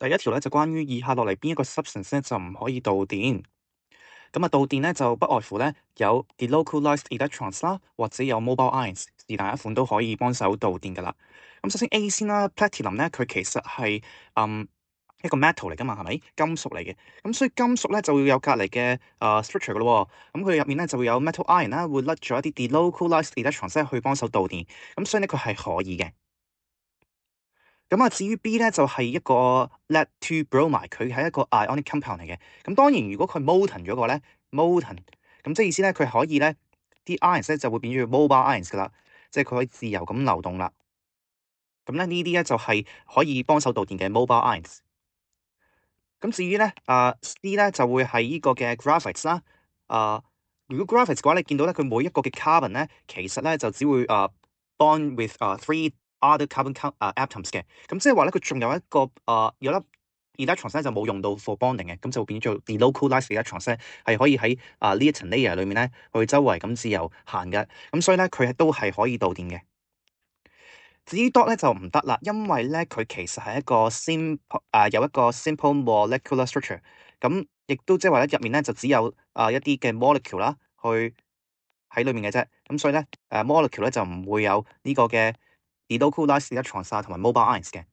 第一條咧就關於以下落嚟邊一個 substance 咧就唔可以導電。咁啊，導電咧就不外乎咧有 delocalized electrons 啦，或者有 mobile ions，是但一款都可以幫手導電噶啦。咁首先 A 先啦，platinum 咧佢其實係一個 metal 嚟噶嘛，係咪金屬嚟嘅？咁所以金屬咧就會有隔離嘅structure 噶咯喎。咁佢入面咧就會有 metal ion 啦，會甩咗一啲 delocalized electrons 咧去幫手導電。咁所以咧佢係可以嘅。咁啊，至於 B 咧就係一個 lead to bromide，佢係一個 ionic compound 嚟嘅。咁當然如果佢 molten 咗個咧 molten，咁即係意思咧佢可以咧啲 ions 咧就會變咗 mobile ions 噶啦，即係佢可以自由咁流動啦。咁咧呢啲咧就係可以幫手導電嘅 mobile ions。咁至於咧C 咧就會係呢個嘅 graphites 啦。如果 graphites 嘅話，你見到咧佢每一個嘅 carbon 咧，其實咧就只會bond with three other carbon atoms 嘅。咁即係話咧佢仲有一個有粒 electrons 咧就冇用到 for bonding 嘅，咁就變咗做 delocalized electrons 咧係可以喺呢一層 layer 裏面咧去周圍咁自由行嘅。咁所以咧佢都係可以導電嘅。至於 dot 咧就唔得啦，因為咧佢其實係一個有一個 simple molecular structure，咁亦都即係話咧入面咧就只有一啲嘅 molecule 啦，去喺裏面嘅啫。咁所以咧molecule 咧就唔會有呢個嘅 delocalized electrons 同埋 mobile ions 嘅。